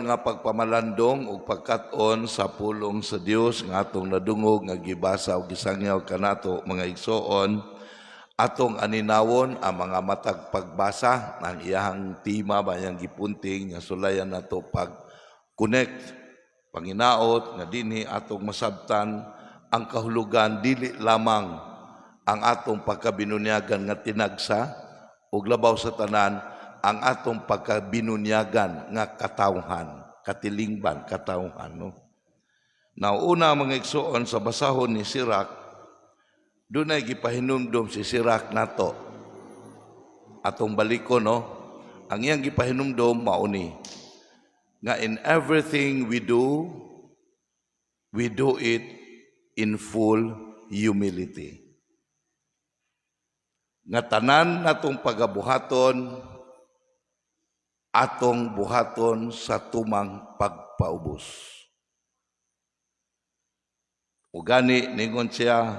nga pagpamalandong ug pagkat-on sa pulong sa Dios nga atong nadungog nga gibasa ug gisangyaw kanato mga igsoon, atong aninawon ang mga matag pagbasa ng iyahang tema bayang gipunting nga sulayan nato pag-connect panginaot nga dinhi atong masabtan ang kahulugan dili lamang ang atong pagkabinunyagan nga tinagsa ug labaw sa tanan ang atong pagkabinunyagan nga katawhan, katilingban, katawhan. No? Nauna mga igsoon sa basahon ni Sirach, doon ay gipahinumdum si Sirach nato. Atong baliko, no? Ang iyang gipahinumdum, mauni. Nga in everything we do it in full humility. Nga tanan natong pagabuhaton, atong buhaton sa tumang pagpaubos. Ugani ningon siya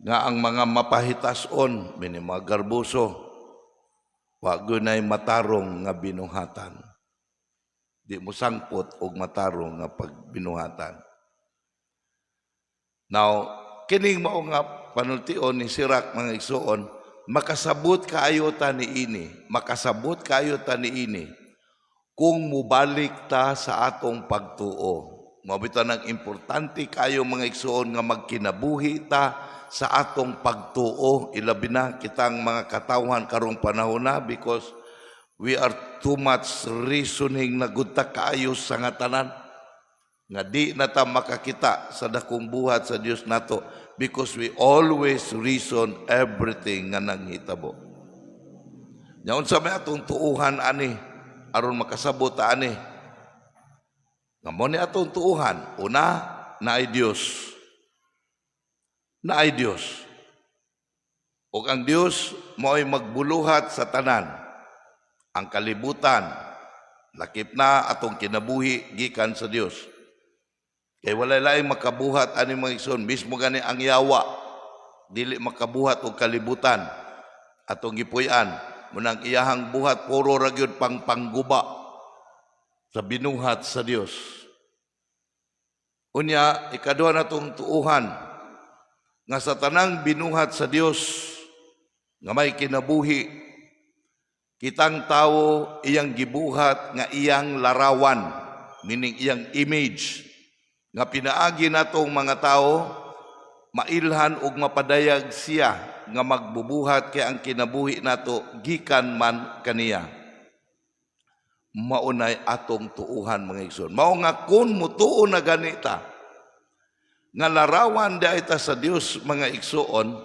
nga ang mga mapahitason mini mga garbuso wa gunay matarong nga binuhatan. Di mo sangpot og matarong nga pagbinuhatan. Now, kining mao nga panultion ni Sirach mga igsoon, makasabot kaayo ta niini, makasabot kaayo ta niini kung mubalik ta sa atong pagtuo. Mabita nang importante kayo mga igsoon nga magkinabuhi ta sa atong pagtuo, ilabi na kitang mga katawhan karong panahon na because we are too much reasoning na gudta kaayo sa nga tanan nga di na ta makakita sa dakong buhat sa Dios nato because we always reason everything nga nanghitabo. Nya unsa may atong tuuhan ani aron makasabot ta ani? Nga mo ni atong tuuhan, una naay Dios. Naay Dios. Ug ang Dios mo'y magbuluhat sa tanan. Ang kalibutan lakip na atong kinabuhi gikan sa Dios. Kay walay laing makabuhat ani mga igsoon, mismo gani ang yawa dili makabuhat og kalibutan atong gipuy-an munang iyahang buhat puro ra gyud pangguba sa binuhat sa Dios. Unya ikaduha natong tuuhan nga sa tanang binuhat sa Dios nga may kinabuhi, kitang tawo iyang gibuhat nga iyang larawan, meaning iyang image nga pinaagi natong mga tao mailhan ug mapadayag siya nga magbubuhat kay ang kinabuhi nato gikan man kaniya. Maunay atong tuuhan mga igsoon. Mao nga kun mutuo na ganita nga larawan daita sa Dios mga igsoon,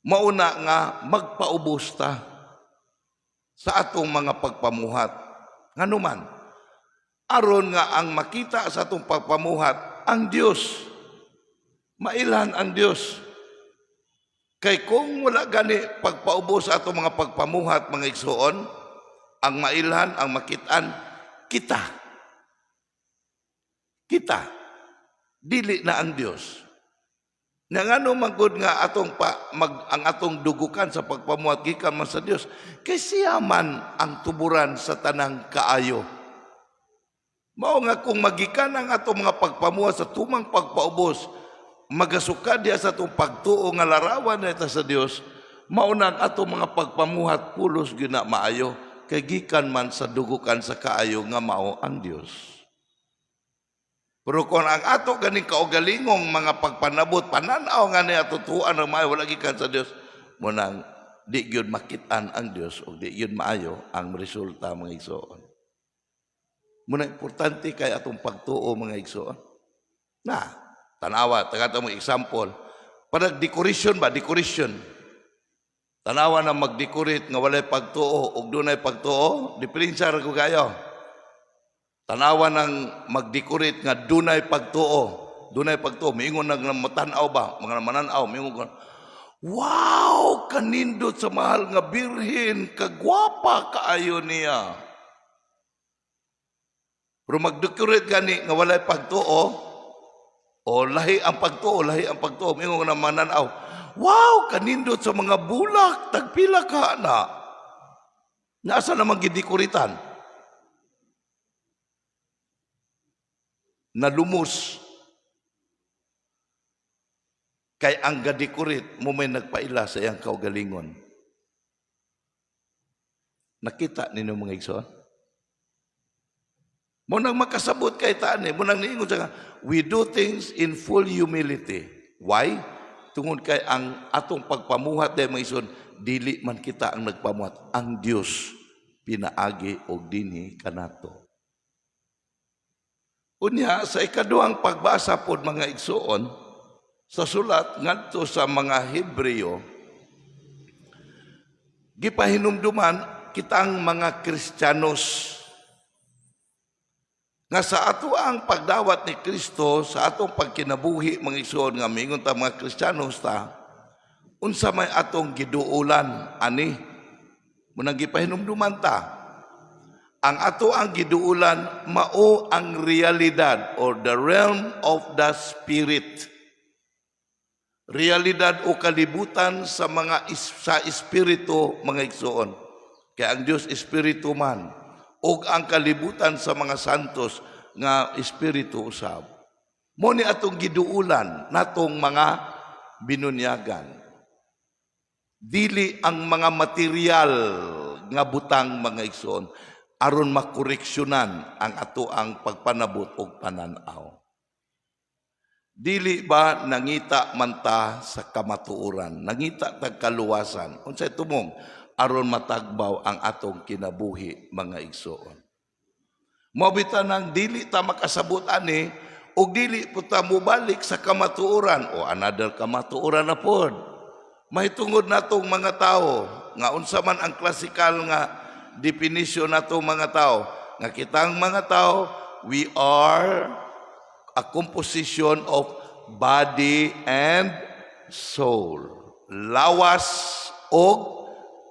mauna nga magpaubos ta sa atong mga pagpamuhat. Nganuman aron nga ang makita sa atong pagpamuhat ang Dios. Mailhan ang Dios. Kay kung wala gani pagpaubos sa atong mga pagpamuhat mga igsoon, ang mailhan, ang makitaan, kita. Kita. Dili na ang Dios. Nga ngano magud nga atong ang atong dugukan sa pagpamuhat gikan man sa Dios, kay siya man ang tuburan sa tanang kaayo. Mao nga kung magikan ang atong mga pagpamuhat sa tumang pagpaubos, magasukad diya sa atong pagtuo nga larawan nita sa Dios, mao na ang atong mga pagpamuhat pulos gyud na maayo, kay gikan man sa dugukan sa kaayo nga mao ang Dios. Pero kung ang ato ganing kaugalingong mga pagpanabot, pananaw nga niya tutuan ng maayo, wala gikan sa Dios, munang di gyud makitaan ang Dios o di gyud maayo ang resulta mga igsoon. Muna importante kay atong pagtuo mga igsoon. Na, tanawa, tagata mo example, parang decoration ba? Decoration. Tanawa na mag-decorate nga walay pagtuo ug dunay pagtuo, diferensya ra ko kayo. Tanawa nang mag-decorate nga dunay pagtuo. Dunay pagtuo, miingon nang matanaw ba? Mga mananaw, miingon ko, wow, kanindot sa mahal nga birhen, kagwapa kaayo niya. Pero mag-decorate gani nga walay pagtuo, o lahi ang pagtuo, miingon na mananaw, wow, kanindot sa mga bulak, tagpila ka na. Nasa naman gidekoritan? na lumos kay ang gadikurit mo may nagpaila sa iyang kaugalingon. Nakita ninyo mga igsoon? Mo nang makasabot kay taan mo nang niingon siya, we do things in full humility. Why? Tungod kay ang atong pagpamuhat dahil mga igsoon, dili man kita ang nagpamuhat, ang Dios pinaagi og dinhi kanato. Unya sa ikaduhang pagbasa pod mga igsoon sa sulat ngadto sa mga Hebreo, gipahinumduman kitang mga Kristiyanos nga sa ato ang pagdawat ni Kristo sa atong pagkinabuhi mga igsoon nga mingon ta mga Kristiyanos ta unsa may atong giduulan ani munang gipahinumduman ta ang ato ang giduulan mao ang realidad or the realm of the spirit, realidad o kalibutan sa mga sa espiritu mga igsoon. Kaya ang Dios espiritu man ug ang kalibutan sa mga santos nga espiritu usab. Mo ni atong giduulan natong mga binunyagan. Dili ang mga material nga butang mga igsoon aron makoreksyonan ang ato ang pagpanabot og pananaw. Dili ba nangita man ta sa kamatuoran, nangita tag kaluwasan. Unsay tumong aron matagbaw ang atong kinabuhi mga igsoon. Mabita nang dili ta makasabot ani ug dili po ta mobalik sa kamatuoran o another kamatuoran na pod. Mahitungod natong mga tao nga unsa man ang klasikal nga definition natong mga tao nga kitang mga tao we are a composition of body and soul. Lawas og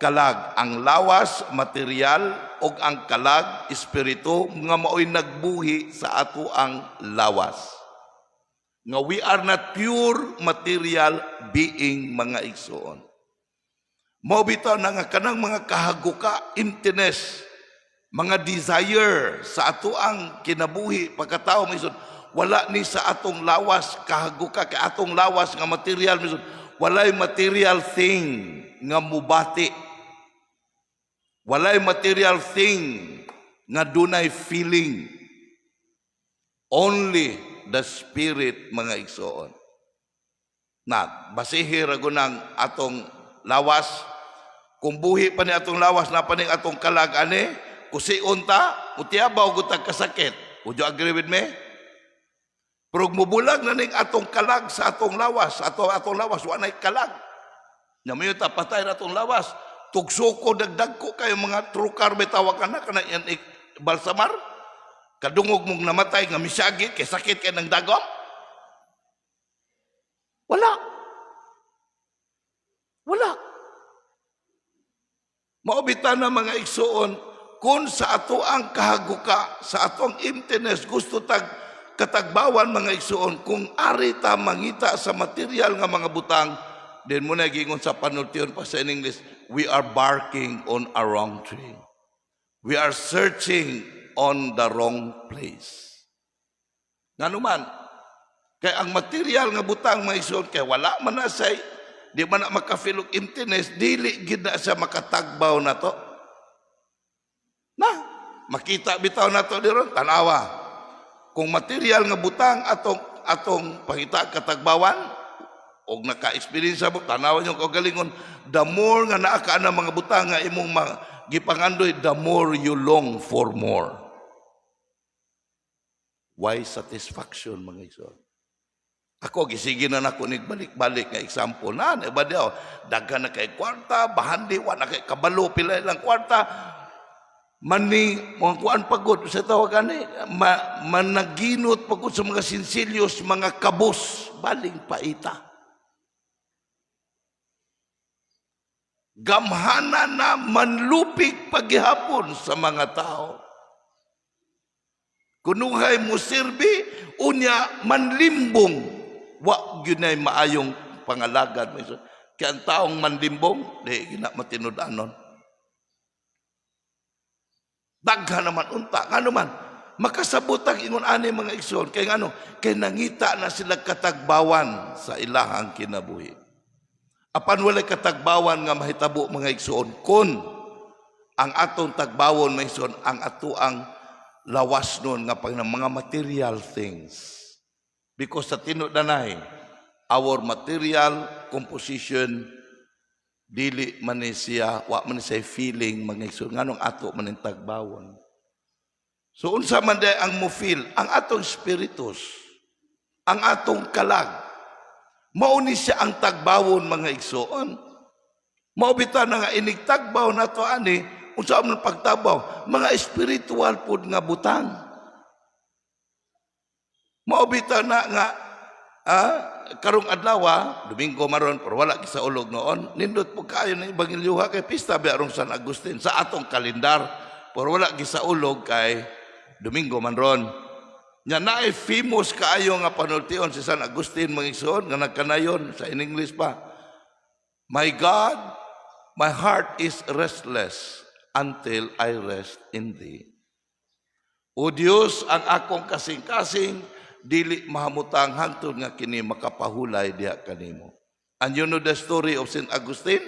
kalag. Ang lawas, material, o ang kalag, espiritu, nga mao'y nagbuhi sa ato ang lawas. Nga we are not pure material being mga igsoon. Maubitaw na nga kanang mga kahaguka, emptiness, mga desire sa ato ang kinabuhi, pagkatao, misod, wala ni sa atong lawas, kahaguka, kay atong lawas nga material, misod, walay material thing nga mubati. Walay material thing nga dunay feeling. Only the spirit mga igsoon. Na basihi ra gunang atong lawas. Kung buhi pa ni atong lawas na paning atong kalag ani, kusion ta, utiabaw gutag kasakit. Would you agree with me? Pero mubulag na ning atong kalag sa atong lawas, atong lawas wa nay kalag. Nya mayo ta patay na atong lawas. Tugso ko dagdag ko kayo mga trukar bitawa ka na yan balsamar. Kadungog mong namatay nga misyagi kay sakit kay ng dagom. Wala. Maubitan na mga igsoon kung sa ato ang kahaguka, sa atong emptiness gusto tag katagbawan mga igsoon kung ari ta mangita sa material nga mga butang. Then muna gingon sa panultiyon pa sa English, we are barking on a wrong tree. We are searching on the wrong place. Nga naman, kaya ang material nga butang mga igsoon, kaya wala man na say, di man na makafeel og emptiness, dili gid na siya makatagbaw na to. Na, makita bitaw na to diron, tanawa. Kung material nga butang atong pangita katagbawan, og naka-experience mo, tanawan yung kagalingon, the more nga naa ka na mga butang nga imong gipangandoy, the more you long for more. Why satisfaction mga igsoon? Ako, gisige na nako balik-balik nga example na, iba daw, daghan na kay kwarta, bahandi, wa na kay kabalo, pila lang kwarta, mani, mga kuan pagod, sa tawagan managinot pagod sa mga sinsilyos, mga kabos, baling paita. Gamhana na manlupig paghihapon sa mga tao. Kunuhay mo sirbi, unya manlimbong, wa ginay maayong pangalagad. Kaya ang taong manlimbong, di gina matinud-anon. Daghan naman unta, nga naman, makasabot ang ingon ani mga igsoon kay ngano, kay nangita na sila katagbawan sa ilahang kinabuhi. Apan walay katagbawan nga mahitabo mga igsoon kun ang atong tagbawon mga igsoon ang ato ang lawas nun nga pag mga material things. Because sa tinudanay, our material composition dili man ni siya, wa man siya feeling mga igsoon nganong ato man tagbawon. So unsa man day ang mo feel, ang atong spiritus, ang atong kalag, mao ni siya ang tagbawon mga igsoon. Mao bitaw na nga inig tagbaw nato ani, unsa man pagtabaw, mga spiritual pud nga butang. Mao bitaw na nga karong adlaw, Domingo maron pero wala sa ulog noon. Nindot po kayo ng Ebanghelyo kay pista biarong San Agustin sa atong kalendar pero wala sa ulog kay Domingo man ron. Nya naay famous kaayo nga panultion si San Agustin mga igsoon nga nagkanayon sa in English pa. My God, my heart is restless until I rest in thee. O Dios, ang akong kasing-kasing dili mahamutang hangtod nga kini makapahulay diha kanimo. And you know the story of Saint Agustin?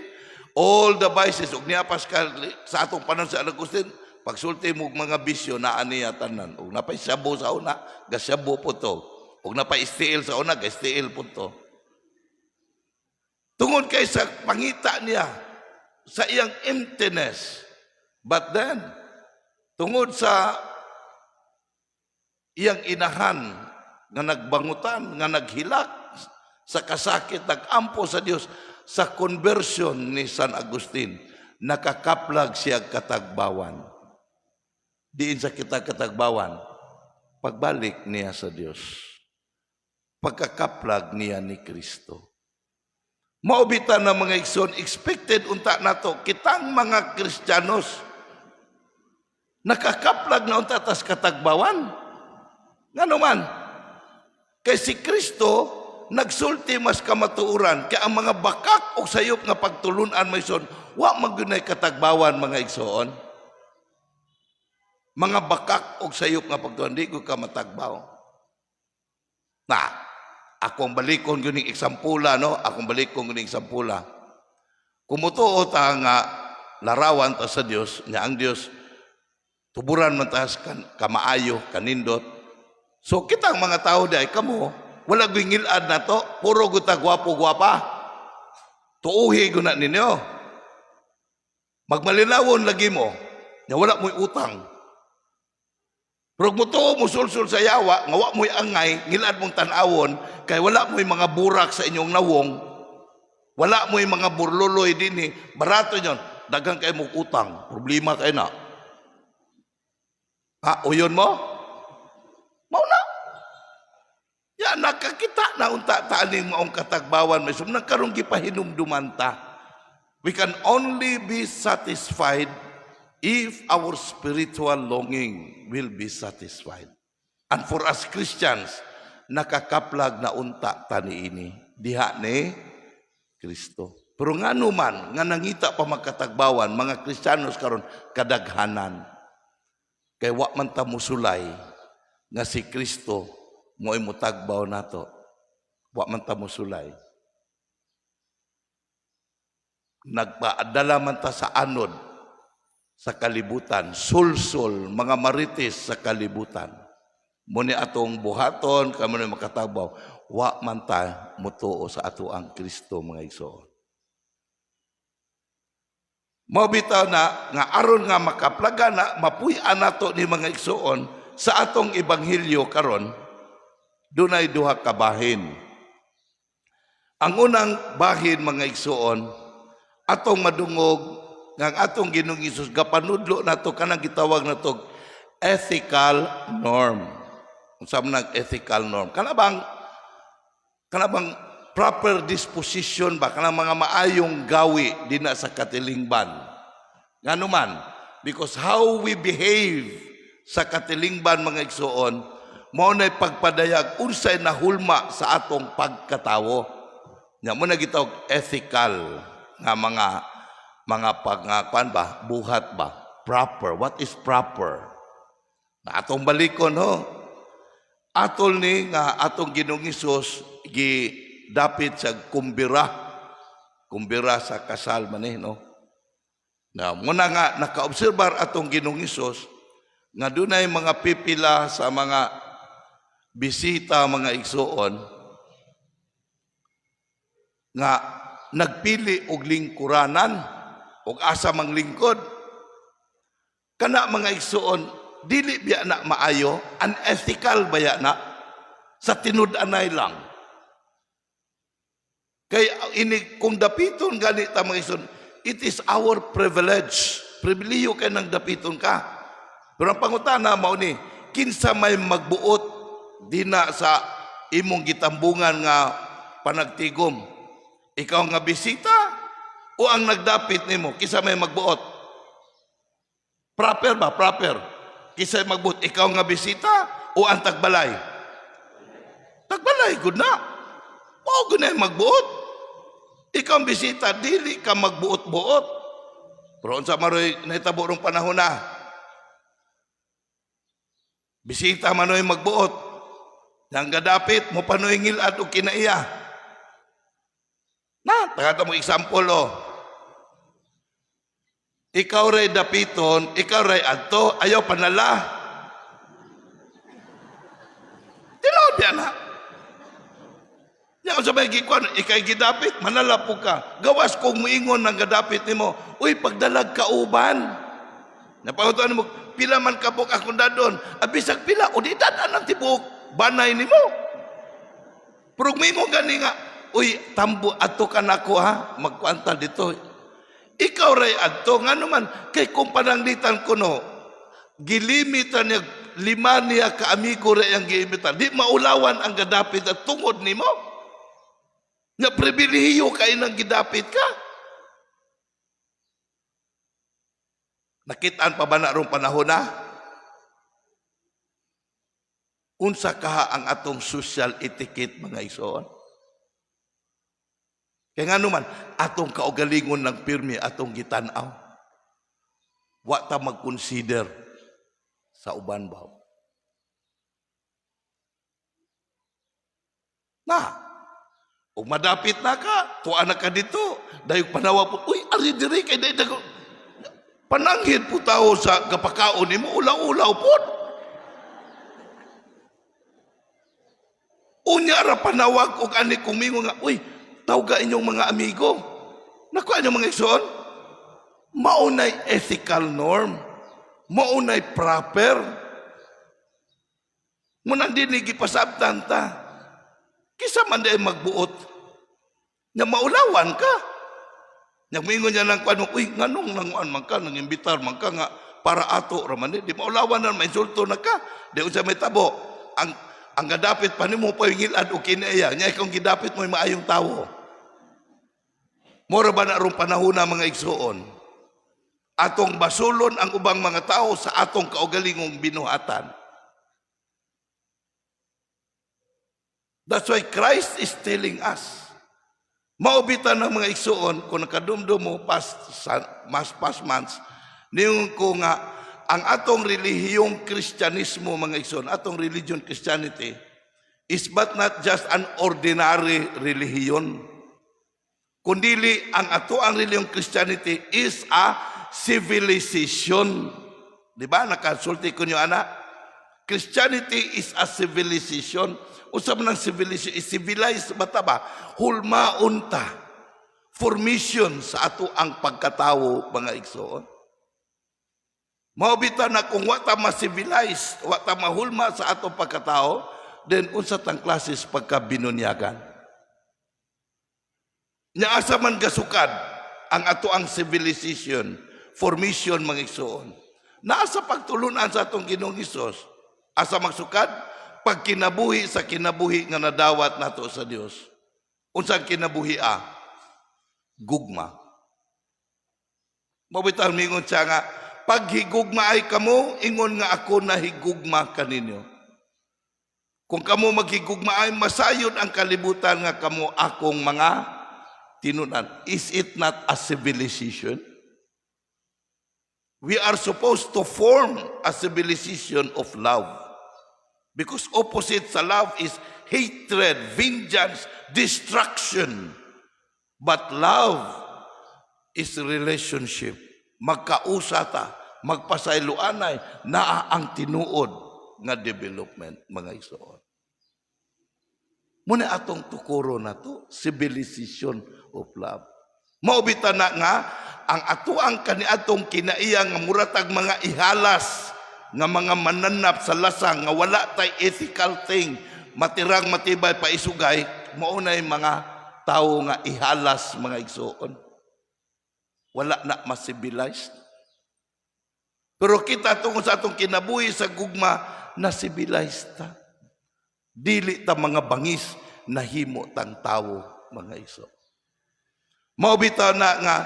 All the vices ug niya Pascal sa atong panahon sa Agustin, pagsulti mo mga bisyo na aniya tanan. Ug napay sabo sa una, gasyabo po to. Ug napay istiil sa una, gastiil po to. Tungod kay sa pangita niya sa iyang emptiness. But then, tungod sa iyang inahan nga nagbangutan, nga naghilak sa kasakit, nagampo sa Dios, sa conversion ni San Agustin, nakakaplag siya katagbawan. Diin sa kita katagbawan, pagbalik niya sa Dios. Pagkakaplag niya ni Kristo. Maubitan na mga igsoon, expected unta nato kitang mga Kristiyanos nakakaplag na unta tas katagbawan. Ngano man? Kay si Kristo nagsulti mas kamatuuran kay ang mga bakak o sayop nga pagtulunan may son wa magunay katagbawan mga igsoon. Mga bakak o sayop nga pagtulunan di ko ka matagbaw. Akong balikon gyud ning eksampula no, akong balikon gyud ning eksampula. Kumutuo ta nga larawan ta sa Dios, nya ang Dios tuburan man ta kamaayo kanindot. So kitang mga tao day kamo wala gingilad na to, puro guta gwapo-gwapa. Tuuhi guna ninyo. Magmalinawon lagi mo, nya wala mo'y utang. Pero mo to, musulsul sa yawa, nga wa mo'y angay, ngilad mong tanawon, kay wala mo'y mga burak sa inyong nawong, wala mo'y mga burluloy din barato nyon, dagang kayo mong utang, problema kayo na. Uyon mo? Mauna. Ya, nakakita na unta taaning maong katagbawan, may nagkarong gipahinumduman ta. We can only be satisfied if our spiritual longing will be satisfied. And for us Christians, nakakaplag na unta tani ini diha ni Kristo. Pero ngano man nga nangita pa magkatagbawan mga Kristiyanos karon kadaghanan. Kay wa man ta musulay nga si Kristo mo'y mutagbaw nato. Wa man ta musulay. Nagpaadala man ta sa anod sa kalibutan, sulsul, mga marites sa kalibutan. Muni atong buhaton, kamo na makatagbaw, wa man ta mutuo sa ato ang Kristo mga igsoon. Mabitaw na nga aron nga makaplaga na mapuy-an nato ni mga igsoon sa atong ebanghelyo karon dunay duha ka bahin. Ang unang bahin mga igsoon atong madungog nga atong Ginoong Hesus gapanudlo nato kanang gitawag nato ethical norm. Unsa man ethical norm? Kana bang proper disposition ba kanang mga maayong gawi dinha sa katilingban. Ngano man? Because how we behave sa katilingban mga igsoon mao nay pagpadayag unsay nahulma sa atong pagkatawo. Nya mo na gitawag ethical nga mga pagkuan ba, buhat ba? Proper. What is proper? Na atong balikon ho. Atol ni nga atong Ginoong Hesus gi dapit sa kumbira sa kasal maneh no. Na muna nga nakaobserbar atong Ginoong Hesus nga dunay mga pipila sa mga bisita mga igsoon nga nagpili og lingkuranan og asa mang lingkod. Kana mga igsoon dili biya na maayo, unethical baya na sa tinud-anay lang. Kay ini kung dapiton gani ta mga igsoon, it is our privilege. Pribiliyo kay nang dapiton ka. Pero ang pangutana mao ni, kinsa may magbuot dina sa imong gitambungan nga panagtigom? Ikaw nga bisita o ang nagdapit nimo? Kinsa may magbuot? Proper ba? Proper. Kinsa may magbuot? Ikaw nga bisita o ang tagbalay? Tagbalay, good na. O good na magbuot. Ikaw ang bisita, dili ka magbuot-buot. Pero unsa maroy nahitabo rong panahon na? Bisita manoy magbuot. Nang gadapit mo panoy ngilad o kinaiya. Na, tagata mo example o. Ikaw ray dapiton, ikaw ray adto, ayaw panala. Tinod yan ha. Yan sa may gikwan, ikay gidapit, manala po ka. Gawas kong muingon ng gadapit nimo. Uy, pagdalag ka uban. Napangutuan mo, pila man kapok akong dadon. Abisag pila, o di dadan ang tibok. Banay nimo. Pero mo gani nga, uy, tambo ato ka na ko ha. Magkwanta dito. Ikaw ray adto nga naman kay kung pananglitan ko no gilimitan niya 5 niya ka amigo ray ang giimitan di maulawan ang gadapit at tungod nimo nga pribilehiyo kay nang gidapit ka. Nakitaan pa ba na rong panahon na unsa kaha ang atong social etiquette mga igsoon? Kaya nga naman, atong kaugalingon ng pirmi, atong gitanaw. Wa ta mag-consider sa uban ba. Na, o madapit na ka, tuwa na ka dito, dahil panawa po, uy, ari diri kay dahil pananghid po tao sa kapakaon ni mo, ulaw-ulaw po. Unya ra panawag o ani kumingo nga, uy, tawga inyong mga amigo. Nakuha inyong mga igsoon. Maunay ethical norm. Maunay proper. Munang dinig ipasabtan ta. Kisa man day magbuot. Nga maulawan ka. Nagmingon niya lang kuan mo, uy, nganong nanguan man ka, nangimbitar man ka nga, para ato raman di maulawan na, mainsulto na ka. Di unsa may tabo. Ang gadapit pa nimo pa yung ngilad o kinaya. Nya ikong gidapit mo yung maayong tao. Mora ba na rong panahon na mga igsoon? Atong basulon ang ubang mga tao sa atong kaugalingong binuhatan. That's why Christ is telling us. Maubitan ng mga igsoon, kung nakadumdum mo past months, niyong ko nga, ang atong relihiyong Kristyanismo, mga igsoon, atong religion Christianity, is but not just an ordinary relihiyon. Kundili ang ato ang relihiyong Christianity is a civilization. Di ba? Nakasulti ko nyo, anak. Christianity is a civilization. Usap ng civilization, civilized ba ba? Hulmaunta. Formation sa ato ang pagkatao, mga igsoon. Maubita na kung wata ma-civilize, wata mahulma sa atong pagkatao, then unsa tang klases pagkabinunyagan. Nya asa man gasukad ang ato ang civilization, formation mga igsoon. Naasa pagtulunan sa atong Ginoong Hesus. Asa magsukad? Pagkinabuhi sa kinabuhi nga nadawat nato sa Dios. Unsang kinabuhi gugma. Mabitan mingon siya nga, pag higugma ay kamo, ingon nga ako na higugma kaninyo. Kung kamo maghigugma ay masayod ang kalibutan nga kamo akong mga tinunan. Is it not a civilization? we are supposed to form a civilization of love. Because opposite sa love is hatred, vengeance, destruction. But love is relationship. Magkausa ta, magpasayloanay, naa ang tinuod nga development, mga igsoon. Muna atong tukuro na to, civilization of love. Maubita na nga, ang atuang kaniadtong kinaiyang nga muratag mga ihalas, nga mga mananap sa lasang, nga wala tay ethical thing, matirang matibay pa isugay, maunay mga tao nga ihalas, mga igsoon. Wala na mas-civilized. Pero kita tungkol sa atong kinabuhi sa gugma, na civilized ta. Dili ta mga bangis na himo tang tao, mga iso. Maubitaw na nga,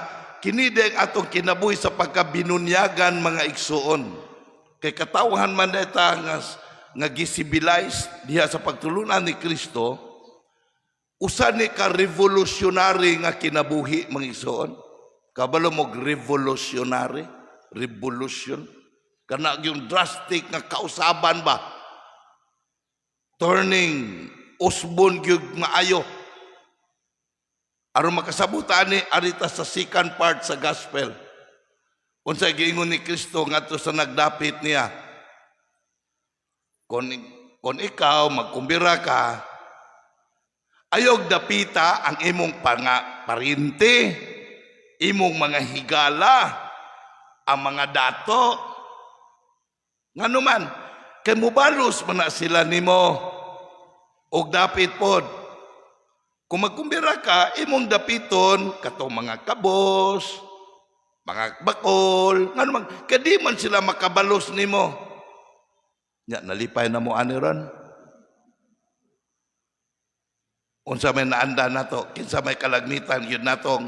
kinideng atong kinabuhi sa pagkabinunyagan, mga igsoon. Kay katawahan man dita nga gisibilize diha sa pagtulunan ni Kristo, usa ni ka revolutionary nga kinabuhi, mga igsoon. Kabalo mo revolutionary, revolution. Kana yung drastic nga kausaban ba? Turning usbon gyud maayo. Aron makasabutan ni arita sa second part sa gospel. Unsa giingon ni Kristo ngadto sa nagdapit niya. Kon ikaw magkumbira ka, ayog dapita ang imong parinti, imong mga higala, ang mga dato. Nganuman, kay mubalos man na sila nimo og dapit pod. Kung magkumbira ka, imong dapiton katong mga kabos, mga bakol, nganuman, kadi man sila makabalos nimo. Nya nalipay na mo ani ron. Unsa may naanda nato, kinsa may kalagmitan yun natong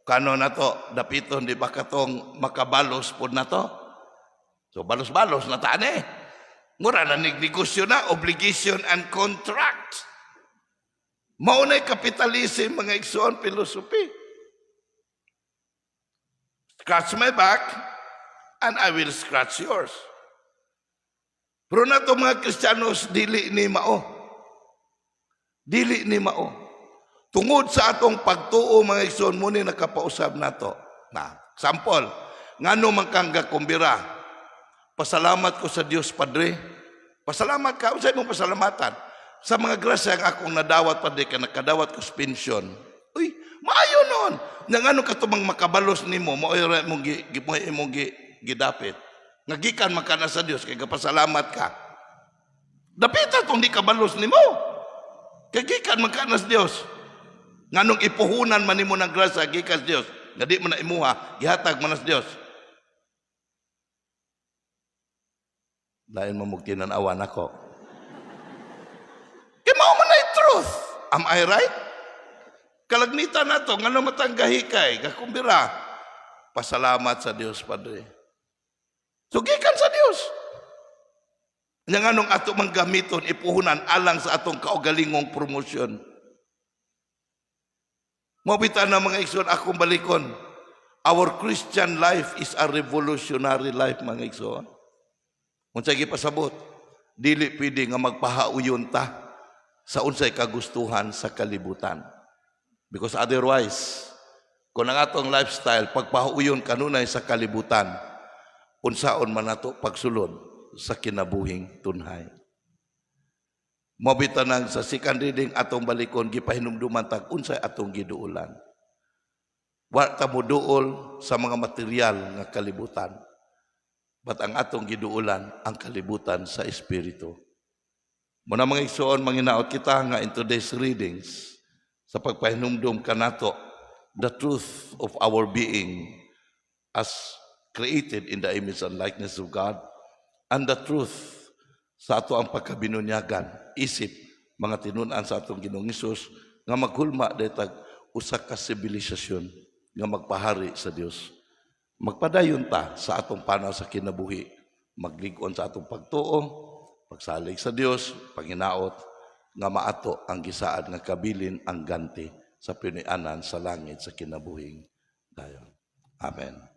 kano nato, dapiton di ba katong makabalos pod nato? So balos-balos na tani. Mura na negosyo na, obligation and contract. Maunay kapitalism, mga igsoon, philosophy. Scratch my back and I will scratch yours. Pero na ito mga Kristiyanos, dili ni mao. Dili ni mao. Tungod sa atong pagtuo, mga igsoon, muna nakapausab na to. Na, sample, ngano man kang gakumbira, pasalamat ko sa Diyos Padre. Pasalamat ka. Unsay mong pasalamatan? Sa mga grasya ang akong nadawat, Padre, ka nakadawat ko sa pensyon. Uy, maayo nun. Nang ano ka tumang makabalos ni mo, maoy mong gidapit. Ngagikan makana sa Diyos, kaya pasalamat ka. Dapita itong di kabalos ni mo. Kagikan makana sa Diyos. Nganong ipuhunan man ni mo ng grasya, gikan sa Diyos. Nga di mo na imuha, gihatag man sa Diyos. Dahil mamugtinan awan ako. Mao man ay truth. Am I right? Kalagmitan na to, nga matanggahi kay, kakumbira. Pasalamat sa Diyos, Padre. Sugikan sa Diyos. Nga nung ato mang gamiton, ipuhunan alang sa atong kaugalingong promosyon. Mabita na mga igsoon, akong balikon. Our Christian life is a revolutionary life, mga igsoon. Unsay gipasabot, dili pwede nga magpahauyon ta sa unsay kagustuhan sa kalibutan. Because otherwise, kung ang atong lifestyle, pagpahauyon kanunay sa kalibutan, unsaon man nato pagsulod sa kinabuhing tunhay. Mabita nang sa second reading atong balikon, gipahinumduman tag unsay atong giduulan. Wa ta moduol sa mga material nga kalibutan. But ang atong giduulan, ang kalibutan sa Espiritu. Muna mga igsoon, manginaot kita nga in today's readings, sa pagpahinumdum ka nato, the truth of our being as created in the image and likeness of God, and the truth sa ato ang pagkabinunyagan, isip, mga tinunan sa atong Ginoong Hesus, nga maghulma detag usa ka sibilisasyon nga magpahari sa Dios. Magpadayon ta sa atong panaw sa kinabuhi, magligon sa atong pagtuo, pagsalig sa Dios, panginaot, nga maato ang gisaad nga kabilin ang ganti sa pinianan sa langit sa kinabuhing dayon. Amen.